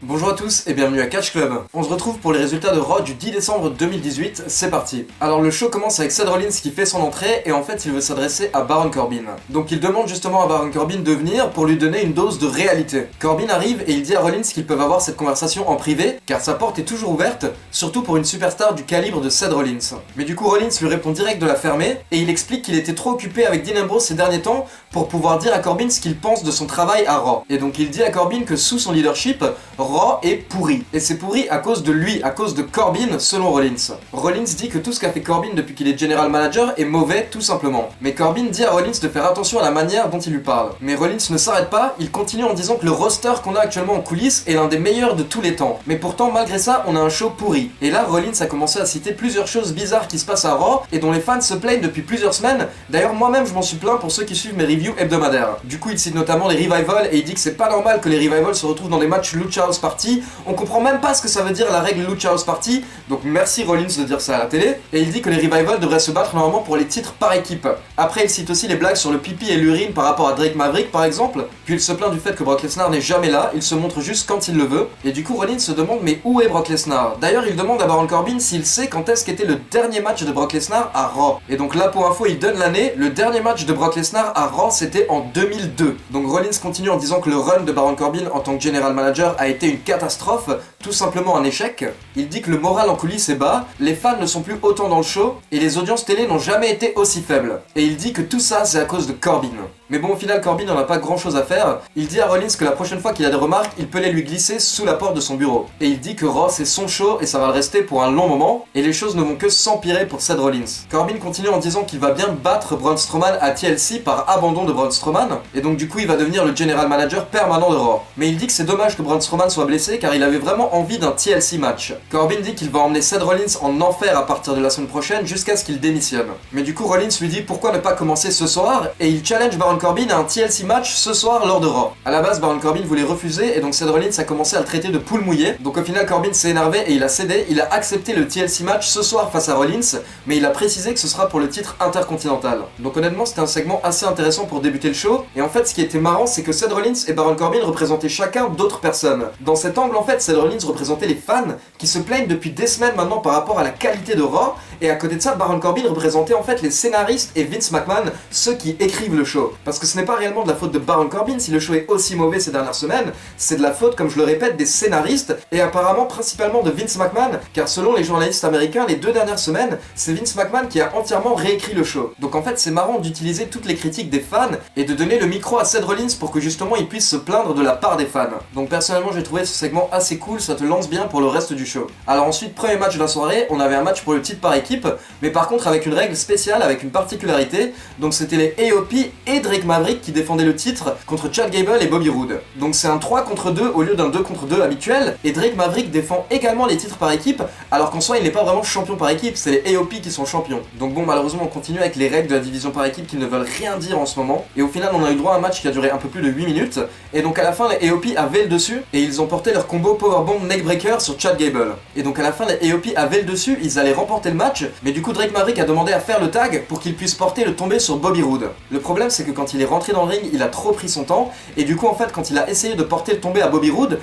Bonjour à tous et bienvenue à Catch Club. On se retrouve pour les résultats de Raw du 10 décembre 2018, c'est parti. Alors le show commence avec Seth Rollins qui fait son entrée et en fait il veut s'adresser à Baron Corbin. Donc il demande justement à Baron Corbin de venir pour lui donner une dose de réalité. Corbin arrive et il dit à Rollins qu'ils peuvent avoir cette conversation en privé car sa porte est toujours ouverte, surtout pour une superstar du calibre de Seth Rollins. Mais du coup Rollins lui répond direct de la fermer et il explique qu'il était trop occupé avec Dean Ambrose ces derniers temps pour pouvoir dire à Corbin ce qu'il pense de son travail à Raw. Et donc il dit à Corbin que sous son leadership, Raw est pourri. Et c'est pourri à cause de lui, à cause de Corbin, selon Rollins. Rollins dit que tout ce qu'a fait Corbin depuis qu'il est General Manager est mauvais, tout simplement. Mais Corbin dit à Rollins de faire attention à la manière dont il lui parle. Mais Rollins ne s'arrête pas, il continue en disant que le roster qu'on a actuellement en coulisses est l'un des meilleurs de tous les temps. Mais pourtant, malgré ça, on a un show pourri. Et là, Rollins a commencé à citer plusieurs choses bizarres qui se passent à Raw et dont les fans se plaignent depuis plusieurs semaines. D'ailleurs, moi-même, je m'en suis plaint pour ceux qui suivent mes reviews hebdomadaires. Du coup, il cite notamment les revivals et il dit que c'est pas normal que les revivals se retrouvent dans des matchs Lucha House Party. On comprend même pas ce que ça veut dire la règle Lucha House Party, donc merci Rollins de dire ça à la télé. Et il dit que les revivals devraient se battre normalement pour les titres par équipe. Après, il cite aussi les blagues sur le pipi et l'urine par rapport à Drake Maverick par exemple. Puis il se plaint du fait que Brock Lesnar n'est jamais là, il se montre juste quand il le veut. Et du coup, Rollins se demande mais où est Brock Lesnar? D'ailleurs, il demande à Baron Corbin s'il sait quand est-ce qu'était le dernier match de Brock Lesnar à Raw. Et donc là, pour info, il donne l'année. Le dernier match de Brock Lesnar à Raw, c'était en 2002. Donc Rollins continue en disant que le run de Baron Corbin en tant que General Manager a été une catastrophe, tout simplement un échec. Il dit que le moral en coulisses est bas, les fans ne sont plus autant dans le show, et les audiences télé n'ont jamais été aussi faibles. Et il dit que tout ça, c'est à cause de Corbin. Mais bon, au final, Corbin n'en a pas grand chose à faire. Il dit à Rollins que la prochaine fois qu'il a des remarques, il peut les lui glisser sous la porte de son bureau. Et il dit que Raw, c'est son show et ça va le rester pour un long moment, et les choses ne vont que s'empirer pour Seth Rollins. Corbin continue en disant qu'il va bien battre Braun Strowman à TLC par abandon de Braun Strowman, et donc du coup, il va devenir le General Manager permanent de Raw. Mais il dit que c'est dommage que Braun Strowman soit blessé car il avait vraiment envie d'un TLC match. Corbin dit qu'il va emmener Seth Rollins en enfer à partir de la semaine prochaine jusqu'à ce qu'il démissionne. Mais du coup, Rollins lui dit pourquoi ne pas commencer ce soir, et il challenge Baron Corbin à un TLC match ce soir lors de Raw. A la base, Baron Corbin voulait refuser et donc Seth Rollins a commencé à le traiter de poule mouillée. Donc au final, Corbin s'est énervé et il a cédé. Il a accepté le TLC match ce soir face à Rollins, mais il a précisé que ce sera pour le titre intercontinental. Donc honnêtement, c'était un segment assez intéressant pour débuter le show. Et en fait, ce qui était marrant, c'est que Seth Rollins et Baron Corbin représentaient chacun d'autres personnes. Dans cet angle, en fait, Seth Rollins représentait les fans qui se plaignent depuis des semaines maintenant par rapport à la qualité de Raw. Et à côté de ça, Baron Corbin représentait en fait les scénaristes et Vince McMahon, ceux qui écrivent le show. Parce que ce n'est pas réellement de la faute de Baron Corbin si le show est aussi mauvais ces dernières semaines, c'est de la faute, comme je le répète, des scénaristes et apparemment principalement de Vince McMahon, car selon les journalistes américains, les 2 dernières semaines, c'est Vince McMahon qui a entièrement réécrit le show. Donc en fait, c'est marrant d'utiliser toutes les critiques des fans et de donner le micro à Seth Rollins pour que justement il puisse se plaindre de la part des fans. Donc personnellement, j'ai trouvé ce segment assez cool, ça te lance bien pour le reste du show. Alors ensuite, premier match de la soirée, on avait un match pour le titre par équipe, mais par contre avec une règle spéciale, avec une particularité. Donc c'était les AOP et Drake Maverick qui défendaient le titre contre Chad Gable et Bobby Roode. Donc c'est un 3 contre 2 au lieu d'un 2 contre 2 habituel, et Drake Maverick défend également les titres par équipe, alors qu'en soi il n'est pas vraiment champion par équipe, c'est les AOP qui sont champions. Donc bon, malheureusement on continue avec les règles de la division par équipe qui ne veulent rien dire en ce moment, et au final on a eu droit à un match qui a duré un peu plus de 8 minutes, et donc à la fin les AOP avaient le dessus, et ils ont porté leur combo Powerbomb Neckbreaker sur Chad Gable. Et donc à la fin les AOP avaient le dessus, ils allaient remporter le match, mais du coup Drake Maverick a demandé à faire le tag pour qu'il puisse porter le tombé sur Bobby Roode. Le problème c'est que quand il est rentré dans le ring, il a trop pris son temps, et du coup en fait quand il a essayé de porter le tombé à Bobby Roode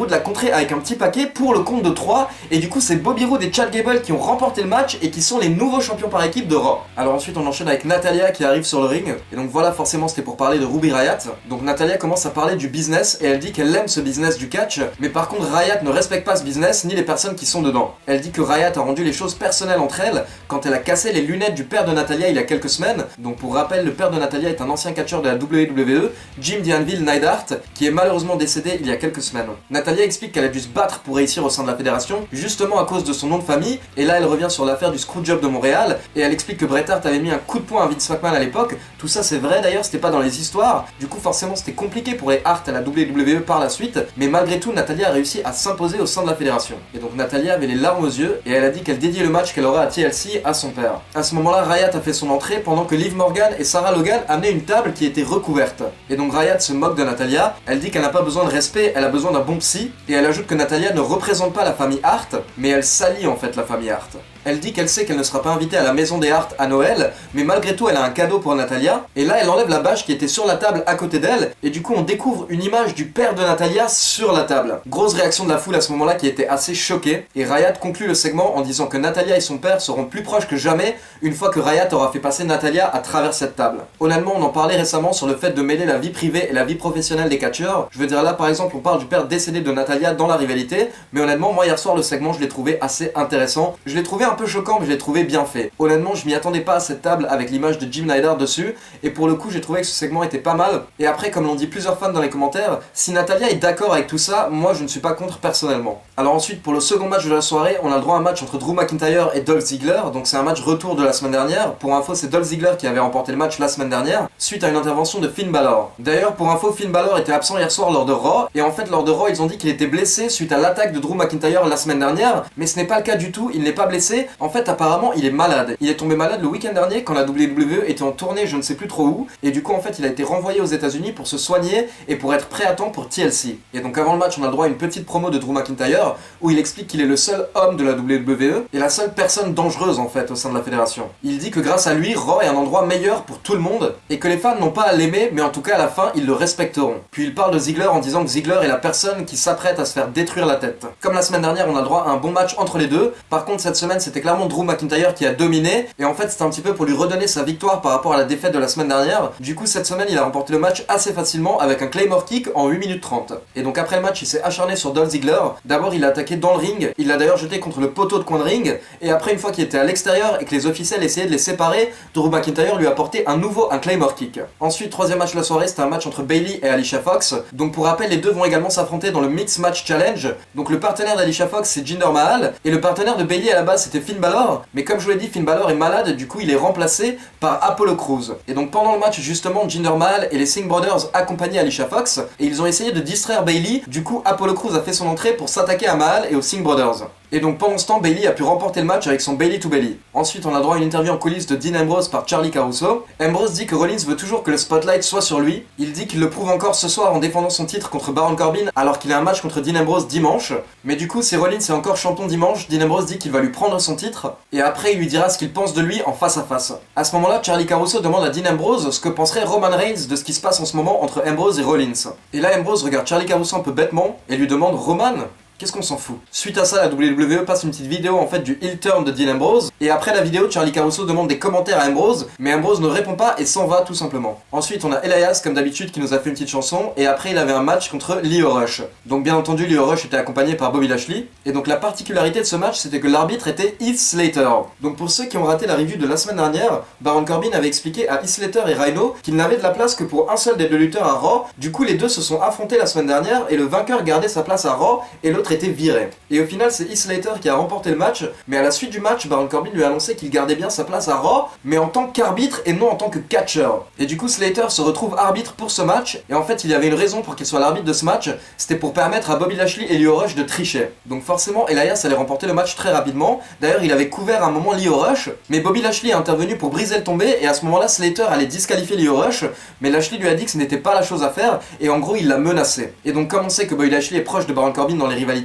l'a contré avec un petit paquet pour le compte de 3, et du coup c'est Bobby Roode et Chad Gable qui ont remporté le match et qui sont les nouveaux champions par équipe de Raw. Alors ensuite on enchaîne avec Natalya qui arrive sur le ring, et donc voilà, forcément c'était pour parler de Ruby Riott. Donc Natalya commence à parler du business et elle dit qu'elle aime ce business du catch, mais par contre Riott ne respecte pas ce business ni les personnes qui sont dedans. Elle dit que Riott a rendu les choses personnelles entre elles quand elle a cassé les lunettes du père de Natalya il y a quelques semaines. Donc pour rappel, le père de Natalya est un ancien catcheur de la WWE, Jim Deanville Neidhart, qui est malheureusement décédé il y a quelques semaines. Natalya explique qu'elle a dû se battre pour réussir au sein de la fédération, justement à cause de son nom de famille, et là elle revient sur l'affaire du Screwjob de Montréal, et elle explique que Bret Hart avait mis un coup de poing à Vince McMahon à l'époque. Tout ça c'est vrai d'ailleurs, c'était pas dans les histoires, du coup forcément c'était compliqué pour les Hart à la WWE par la suite, mais malgré tout Natalya a réussi à s'imposer au sein de la fédération. Et donc Natalya avait les larmes aux yeux, et elle a dit qu'elle dédiait le match qu'elle aura à TLC à son père. À ce moment-là, Riott a fait son entrée pendant que Liv Morgan et Sarah Logan amenaient une table qui était recouverte. Et donc Riott se moque de Natalya, elle dit qu'elle n'a pas besoin de respect, elle a besoin d'un bon psy, et elle ajoute que Natalya ne représente pas la famille Hart, mais elle salit en fait la famille Hart. Elle dit qu'elle sait qu'elle ne sera pas invitée à la Maison des Hart à Noël, mais malgré tout elle a un cadeau pour Natalya, et là elle enlève la bâche qui était sur la table à côté d'elle, et du coup on découvre une image du père de Natalya sur la table. Grosse réaction de la foule à ce moment-là qui était assez choquée, et Riot conclut le segment en disant que Natalya et son père seront plus proches que jamais une fois que Riot aura fait passer Natalya à travers cette table. Honnêtement, on en parlait récemment sur le fait de mêler la vie privée et la vie professionnelle des catcheurs. Je veux dire là par exemple on parle du père décédé de Natalya dans la rivalité, mais honnêtement moi hier soir le segment je l'ai trouvé assez intéressant. Je l'ai trouvé un peu choquant mais je l'ai trouvé bien fait. Honnêtement je m'y attendais pas à cette table avec l'image de Jim Neidhart dessus, et pour le coup j'ai trouvé que ce segment était pas mal. Et après comme l'ont dit plusieurs fans dans les commentaires, si Natalya est d'accord avec tout ça, moi je ne suis pas contre personnellement. Alors ensuite pour le second match de la soirée, on a le droit à un match entre Drew McIntyre et Dolph Ziggler, donc c'est un match retour de la semaine dernière. Pour info c'est Dolph Ziggler qui avait remporté le match la semaine dernière, suite à une intervention de Finn Balor. D'ailleurs pour info Finn Balor était absent hier soir lors de Raw, et en fait lors de Raw ils ont dit qu'il était blessé suite à l'attaque de Drew McIntyre la semaine dernière, mais ce n'est pas le cas du tout, il n'est pas blessé, en fait apparemment il est malade. Il est tombé malade le week-end dernier quand la WWE était en tournée je ne sais plus trop où, et du coup en fait il a été renvoyé aux États-Unis pour se soigner et pour être prêt à temps pour TLC. Et donc avant le match on a le droit à une petite promo de Drew McIntyre où il explique qu'il est le seul homme de la WWE et la seule personne dangereuse en fait au sein de la fédération. Il dit que grâce à lui, Raw est un endroit meilleur pour tout le monde et que les fans n'ont pas à l'aimer, mais en tout cas à la fin ils le respecteront. Puis il parle de Ziggler en disant que Ziggler est la personne qui s'apprête à se faire détruire la tête. Comme la semaine dernière on a le droit à un bon match entre les deux, par contre cette semaine c'était clairement Drew McIntyre qui a dominé, et en fait c'était un petit peu pour lui redonner sa victoire par rapport à la défaite de la semaine dernière. Du coup cette semaine il a remporté le match assez facilement avec un Claymore Kick en 8 minutes 30. Et donc après le match il s'est acharné sur Dolph Ziggler. D'abord il a attaqué dans le ring, il l'a d'ailleurs jeté contre le poteau de coin de ring, et après une fois qu'il était à l'extérieur et que les officiels essayaient de les séparer, Drew McIntyre lui a apporté un Claymore Kick. Ensuite troisième match de la soirée, c'était un match entre Bayley et Alicia Fox. Donc pour rappel les deux vont également s'affronter dans le Mixed Match Challenge. Donc le partenaire d'Alicia Fox c'est Jinder Mahal, et le partenaire de Bayley à la base c'était Finn Balor, mais comme je vous l'ai dit Finn Balor est malade, du coup il est remplacé par Apollo Crews. Et donc pendant le match justement Jinder Mahal et les Singh Brothers accompagnaient Alicia Fox, et ils ont essayé de distraire Bayley, du coup Apollo Crews a fait son entrée pour s'attaquer à Mahal et aux Singh Brothers. Et donc pendant ce temps, Bayley a pu remporter le match avec son Bayley to Bayley. Ensuite, on a droit à une interview en coulisses de Dean Ambrose par Charlie Caruso. Ambrose dit que Rollins veut toujours que le spotlight soit sur lui. Il dit qu'il le prouve encore ce soir en défendant son titre contre Baron Corbin alors qu'il a un match contre Dean Ambrose dimanche. Mais du coup, si Rollins est encore champion dimanche, Dean Ambrose dit qu'il va lui prendre son titre et après il lui dira ce qu'il pense de lui en face à face. À ce moment-là, Charlie Caruso demande à Dean Ambrose ce que penserait Roman Reigns de ce qui se passe en ce moment entre Ambrose et Rollins. Et là, Ambrose regarde Charlie Caruso un peu bêtement et lui demande: Roman, qu'est-ce qu'on s'en fout? Suite à ça, la WWE passe une petite vidéo en fait du heel turn de Dean Ambrose, et après la vidéo, Charlie Caruso demande des commentaires à Ambrose, mais Ambrose ne répond pas et s'en va tout simplement. Ensuite, on a Elias comme d'habitude qui nous a fait une petite chanson, et après il avait un match contre Lio Rush. Donc bien entendu, Lio Rush était accompagné par Bobby Lashley, et donc la particularité de ce match c'était que l'arbitre était Heath Slater. Donc pour ceux qui ont raté la review de la semaine dernière, Baron Corbin avait expliqué à Heath Slater et Rhino qu'ils n'avaient de la place que pour un seul des deux lutteurs à Raw, du coup les deux se sont affrontés la semaine dernière, et le vainqueur gardait sa place à Raw, et l'autre était viré. Et au final c'est Heath Slater qui a remporté le match, mais à la suite du match, Baron Corbin lui a annoncé qu'il gardait bien sa place à Raw, mais en tant qu'arbitre et non en tant que catcher. Et du coup Slater se retrouve arbitre pour ce match, et en fait il y avait une raison pour qu'il soit l'arbitre de ce match, c'était pour permettre à Bobby Lashley et Lio Rush de tricher. Donc forcément Elias allait remporter le match très rapidement, d'ailleurs il avait couvert un moment Lio Rush, mais Bobby Lashley est intervenu pour briser le tombé, et à ce moment-là Slater allait disqualifier Lio Rush, mais Lashley lui a dit que ce n'était pas la chose à faire, et en gros il l'a menacé. Et donc comme on sait que Bobby Lashley est proche de Baron Corbin dans les rivalités,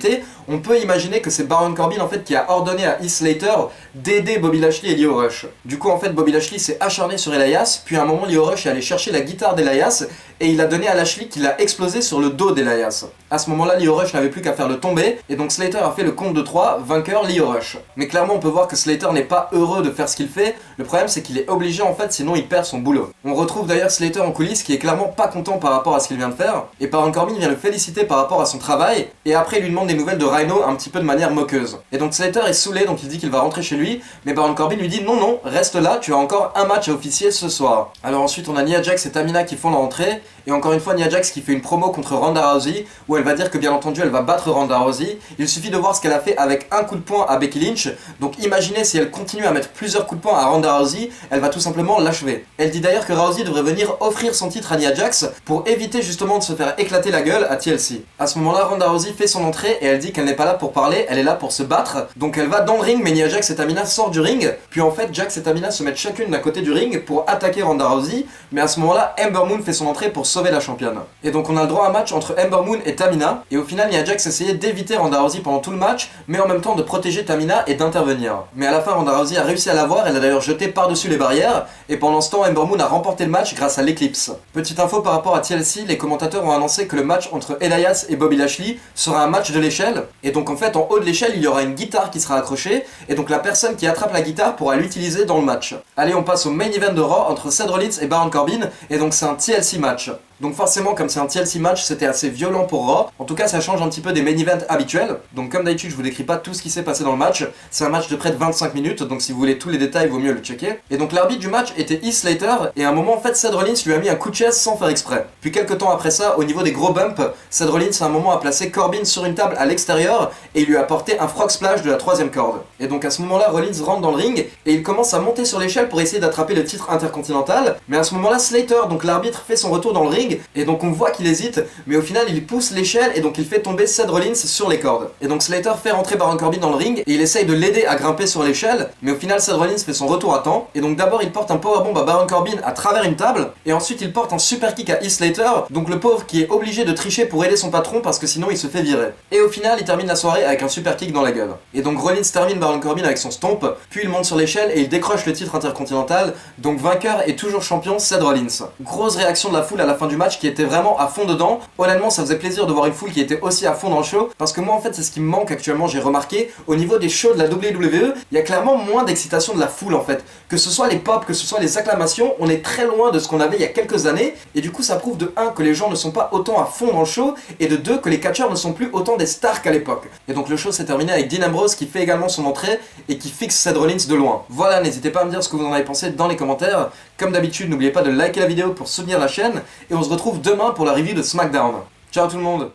on peut imaginer que c'est Baron Corbin en fait qui a ordonné à Heath Slater d'aider Bobby Lashley et Lio Rush. Du coup en fait Bobby Lashley s'est acharné sur Elias, puis à un moment Lio Rush est allé chercher la guitare d'Elias et il a donné à Lashley qui l'a explosé sur le dos d'Elias. À ce moment-là Lio Rush n'avait plus qu'à faire le tomber, et donc Slater a fait le compte de 3, vainqueur Lio Rush. Mais clairement on peut voir que Slater n'est pas heureux de faire ce qu'il fait, le problème c'est qu'il est obligé en fait, sinon il perd son boulot. On retrouve d'ailleurs Slater en coulisses qui est clairement pas content par rapport à ce qu'il vient de faire, et Baron Corbin vient le féliciter par rapport à son travail, et après il lui demande des nouvelles de Rhino un petit peu de manière moqueuse. Et donc Slater est saoulé, donc il dit qu'il va rentrer chez lui, mais Baron Corbin lui dit non, reste là, tu as encore un match à officier ce soir. Alors ensuite on a Nia Jax et Tamina qui font leur entrée, et encore une fois Nia Jax qui fait une promo contre Ronda Rousey, où elle va dire que bien entendu elle va battre Ronda Rousey. Il suffit de voir ce qu'elle a fait avec un coup de poing à Becky Lynch, donc imaginez si elle continue à mettre plusieurs coups de poing à Ronda Rousey, elle va tout simplement l'achever. Elle dit d'ailleurs que Rousey devrait venir offrir son titre à Nia Jax pour éviter justement de se faire éclater la gueule à TLC. À ce moment-là Ronda Rousey fait son entrée et elle dit qu'elle n'est pas là pour parler, elle est là pour se battre, donc elle va dans le ring, mais Nia Jax et Tamina sortent du ring, puis en fait Jax et Tamina se mettent chacune d'un côté du ring pour attaquer Ronda Rousey, mais à ce moment-là Ember Moon fait son entrée pour sauver la championne. Et donc on a le droit à un match entre Ember Moon et Tamina Tamina, et au final Nia Jax essayait d'éviter Ronda Rousey pendant tout le match, mais en même temps de protéger Tamina et d'intervenir. Mais à la fin Ronda Rousey a réussi à l'avoir, elle a d'ailleurs jeté par-dessus les barrières, et pendant ce temps Ember Moon a remporté le match grâce à l'Eclipse. Petite info par rapport à TLC, les commentateurs ont annoncé que le match entre Elias et Bobby Lashley sera un match de l'échelle, et donc en fait en haut de l'échelle il y aura une guitare qui sera accrochée, et donc la personne qui attrape la guitare pourra l'utiliser dans le match. Allez, on passe au main event de Raw entre Seth Rollins et Baron Corbin, et donc c'est un TLC match. Donc forcément, comme c'est un TLC match, c'était assez violent pour Raw. En tout cas, ça change un petit peu des main events habituels. Donc comme d'habitude, je vous décris pas tout ce qui s'est passé dans le match. C'est un match de près de 25 minutes, donc si vous voulez tous les détails, il vaut mieux le checker. Et donc l'arbitre du match était Heath Slater, et à un moment, en fait, Seth Rollins lui a mis un coup de chaise sans faire exprès. Puis quelques temps après ça, au niveau des gros bumps, Seth Rollins à un moment a placé Corbin sur une table à l'extérieur, et il lui a apporté un frog splash de la 3ème corde. Et donc à ce moment-là, Rollins rentre dans le ring, et il commence à monter sur l'échelle pour essayer d'attraper le titre intercontinental. Mais à ce moment-là, Slater, donc l'arbitre, fait son retour dans le ring, et donc on voit qu'il hésite, mais au final il pousse l'échelle et donc il fait tomber Seth Rollins sur les cordes. Et donc Slater fait rentrer Baron Corbin dans le ring et il essaye de l'aider à grimper sur l'échelle, mais au final Seth Rollins fait son retour à temps, et donc d'abord il porte un powerbomb à Baron Corbin à travers une table, et ensuite il porte un super kick à Heath Slater, donc le pauvre qui est obligé de tricher pour aider son patron parce que sinon il se fait virer. Et au final il termine la soirée avec un super kick dans la gueule. Et donc Rollins termine Baron Corbin avec son stomp, puis il monte sur l'échelle et il décroche le titre intercontinental, donc vainqueur et toujours champion Seth Rollins. Grosse réaction de la foule à la fin du match qui était vraiment à fond dedans. Honnêtement, ça faisait plaisir de voir une foule qui était aussi à fond dans le show, parce que moi en fait c'est ce qui me manque actuellement, j'ai remarqué, au niveau des shows de la WWE, il y a clairement moins d'excitation de la foule en fait. Que ce soit les pop, que ce soit les acclamations, on est très loin de ce qu'on avait il y a quelques années, et du coup ça prouve de 1 que les gens ne sont pas autant à fond dans le show, et de 2 que les catcheurs ne sont plus autant des stars qu'à l'époque. Et donc le show s'est terminé avec Dean Ambrose qui fait également son entrée, et qui fixe Seth Rollins de loin. Voilà, n'hésitez pas à me dire ce que vous en avez pensé dans les commentaires. Comme d'habitude, n'oubliez pas de liker la vidéo pour soutenir la chaîne, et on se retrouve demain pour la review de SmackDown. Ciao tout le monde!